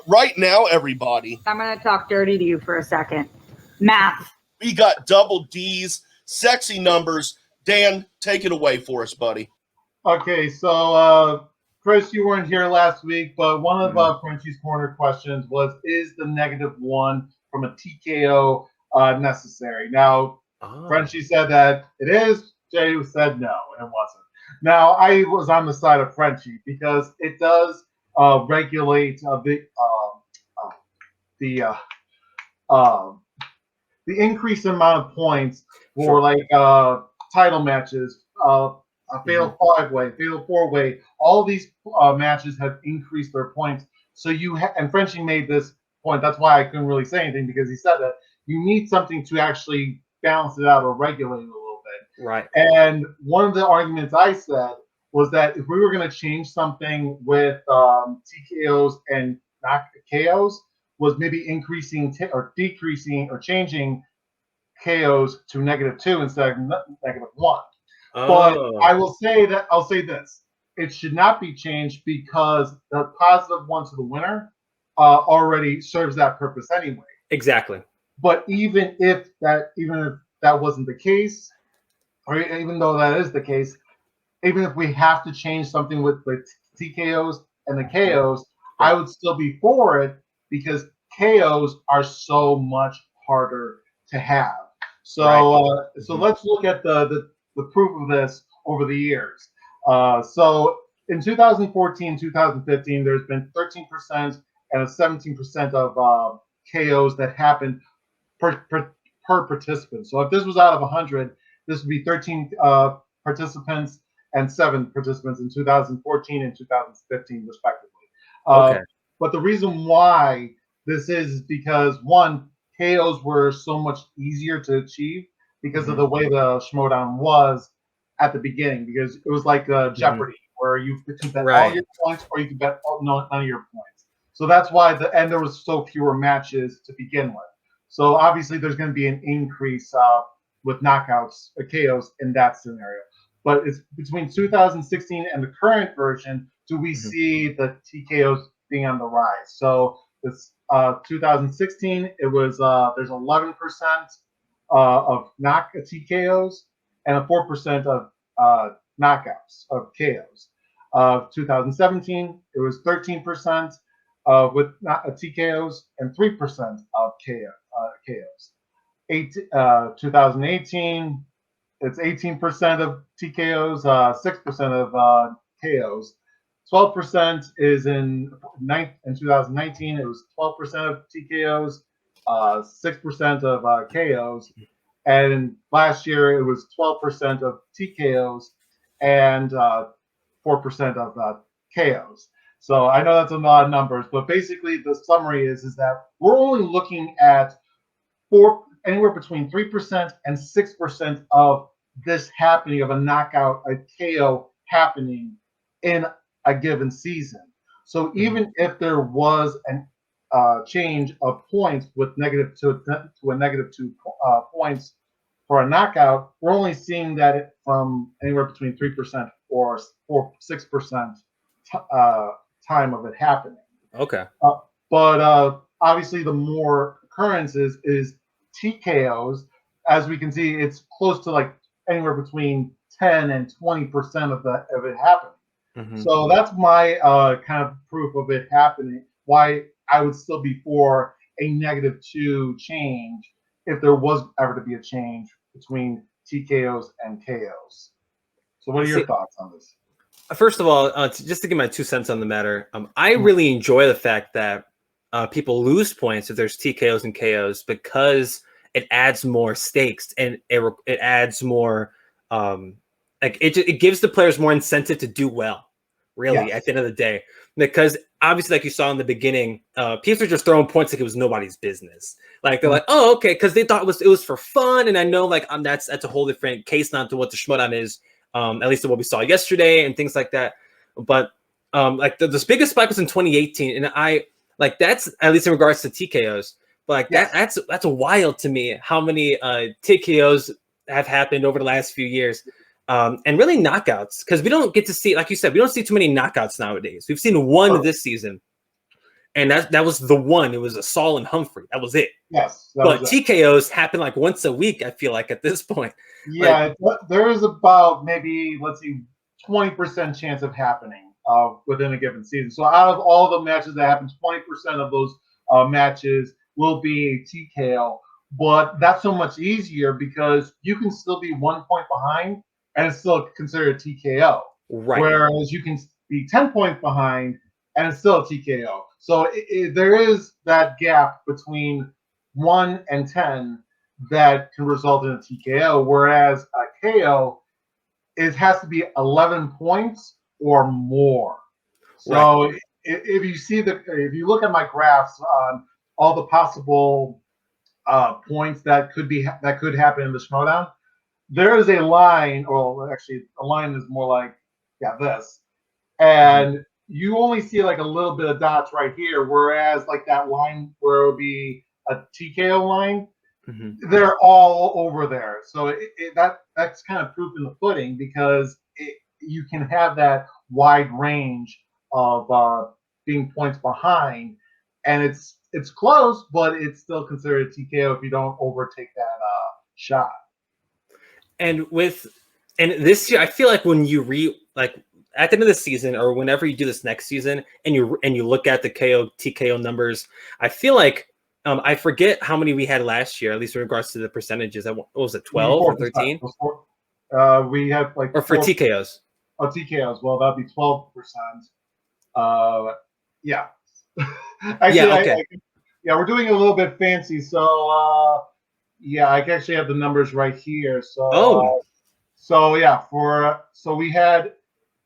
right now, everybody, I'm going to talk dirty to you for a second. Math. we got double D's, sexy numbers. Dan, take it away for us, buddy. Okay, so Chris, you weren't here last week, but one of Frenchie's Corner questions was, is the -1 from a TKO necessary? Now, Frenchie said that it is. Jay said no, it wasn't. Now, I was on the side of Frenchie because it does regulate the increased amount of points for title matches, a fatal 5-way, fatal 4-way. All these matches have increased their points. So and Frenchie made this point. That's why I couldn't really say anything, because he said that you need something to actually balance it out or regulate it a little bit. Right. And one of the arguments I said was that if we were going to change something with TKOs and not KOs, was maybe increasing or decreasing or changing KOs to -2 instead of -1. But I'll say this: it should not be changed because the +1 to the winner already serves that purpose anyway. Exactly. But even if that wasn't the case, or even though that is the case, even if we have to change something with the TKOs and the KOs, I would still be for it because KOs are so much harder to have. So so let's look at the proof of this over the years. So in 2014, 2015, there's been 13% and a 17% of KOs that happened per participant. So if this was out of 100, this would be 13 participants and 7 participants in 2014 and 2015, respectively. But the reason why this is because, one, KOs were so much easier to achieve because of the way the Schmodown was at the beginning, because it was like Jeopardy, where you could bet all your points or you could bet none of your points. So that's why there was so fewer matches to begin with. So obviously there's going to be an increase with knockouts, KOs in that scenario. But it's between 2016 and the current version, do we see the TKOs being on the rise? So it's 2016, it was there's 11% of TKOs and a 4% of knockouts of KOs. 2017, it was 13% with TKOs and 3% of KOs. 2018, it's 18% of TKOs, 6% of KOs. 12% is in 2019. It was 12% of TKOs, 6% of KOs, and last year it was 12% of TKOs and 4% of KOs. So I know that's a lot of numbers, but basically the summary is that we're only looking at anywhere between 3% and 6% of this happening, of a knockout, a KO happening in a given season. So even if there was a change of points with -2 to a -2 points for a knockout, we're only seeing that from anywhere between 3% or 6% time of it happening. Okay. But obviously, the more occurrences is TKOs. As we can see, it's close to like anywhere between 10 and 20% of it happening. So that's my kind of proof of it happening. Why I would still be for a -2 change if there was ever to be a change between TKOs and KOs. So what are your thoughts on this? First of all, just to give my 2 cents on the matter, I really enjoy the fact that people lose points if there's TKOs and KOs, because it adds more stakes and it adds more it gives the players more incentive to do well. Really, at the end of the day, because obviously, like you saw in the beginning, people are just throwing points like it was nobody's business. Like they're like, "Oh, okay," because they thought it was for fun. And I know, like, that's a whole different case, not to what the Schmodown is, at least to what we saw yesterday and things like that. But like the biggest spike was in 2018, and I like that's at least in regards to TKOs. But like that's wild to me how many TKOs have happened over the last few years. And really knockouts, because we don't get to see, like you said, we don't see too many knockouts nowadays. We've seen one this season. and that was the one. It was a Saul and Humphrey. That was it. Yes, that But was it. TKOs happen like once a week. I feel like at this point. Yeah, there is about maybe, let's see, 20% chance of happening within a given season. So out of all the matches that happen, 20% of those matches will be a TKO. But that's so much easier because you can still be 1 point behind and it's still considered a TKO. Right. Whereas you can be 10 points behind and it's still a TKO. So there is that gap between 1 and 10 that can result in a TKO, whereas a KO has to be 11 points or more. So if you look at my graphs on all the possible points that could happen in the Schmodown, there is a line, or actually a line is more like this, and you only see like a little bit of dots right here, whereas like that line where it would be a TKO line, they're all over there. So that's kind of proof in the pudding because you can have that wide range of being points behind, and it's close, but it's still considered a TKO if you don't overtake that shot. And this year, I feel like when you at the end of the season or whenever you do this next season and you look at the TKO numbers, I feel like I forget how many we had last year, at least in regards to the percentages. What was it, 12 or 13? We had like or for TKOs. Oh, TKOs. Well, that'd be 12%. Yeah. Actually, okay. We're doing it a little bit fancy. So, I actually have the numbers right here. So, so we had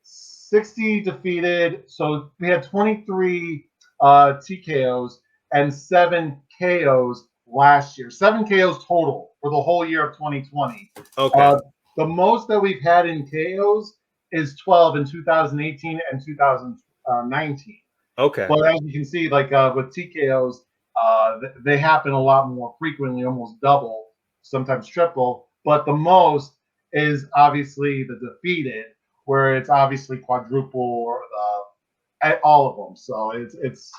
60 defeated. So we had 23 TKOs and 7 KOs last year. 7 KOs total for the whole year of 2020. Okay. The most that we've had in KOs is 12 in 2018 and 2019. Okay. But as you can see, like with TKOs, they happen a lot more frequently, almost double, sometimes triple. But the most is obviously the defeated, where it's obviously quadruple at all of them. So it's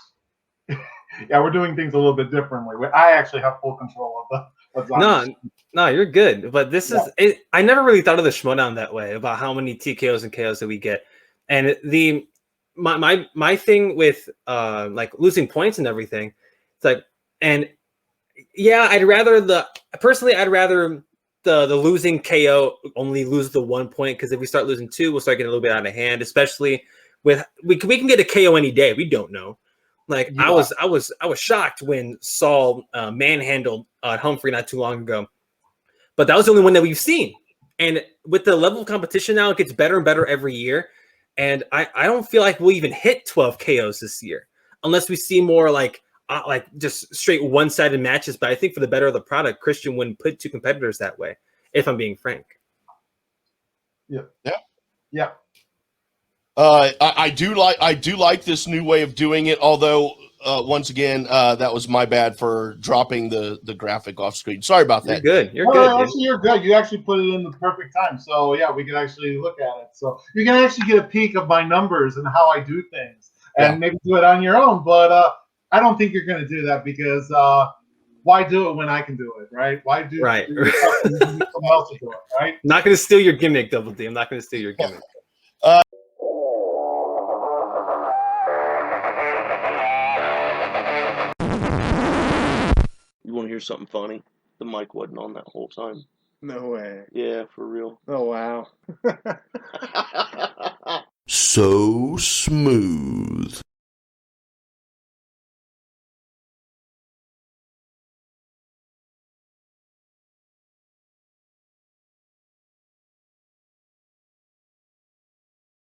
we're doing things a little bit differently. I actually have full control of what's on. No, you're good. But this is it. I never really thought of the Schmodown that way about how many TKOs and KOs that we get, and my thing with like losing points and everything. It's like, and I'd rather the losing KO only lose the 1 point, because if we start losing 2, we'll start getting a little bit out of hand. Especially with we can get a KO any day. We don't know. Like I was shocked when Saul manhandled Humphrey not too long ago, but that was the only one that we've seen. And with the level of competition now, it gets better and better every year. And I don't feel like we'll even hit 12 KOs this year unless we see more like just straight one-sided matches. But I think for the better of the product, Christian wouldn't put 2 competitors that way, if I'm being frank. Yeah. I do like this new way of doing it. Although once again, that was my bad for dropping the graphic off screen. Sorry about that. You're good. You're good. Actually, you're good. You actually put it in the perfect time. So we can actually look at it. So you can actually get a peek of my numbers and how I do things, and maybe do it on your own. But I don't think you're going to do that because why do it when I can do it, right? Why do right? Do someone else to do it, right? Not going to steal your gimmick, Double D. I'm not going to steal your gimmick. You want to hear something funny? The mic wasn't on that whole time. No way. Yeah, for real. Oh, wow. So smooth.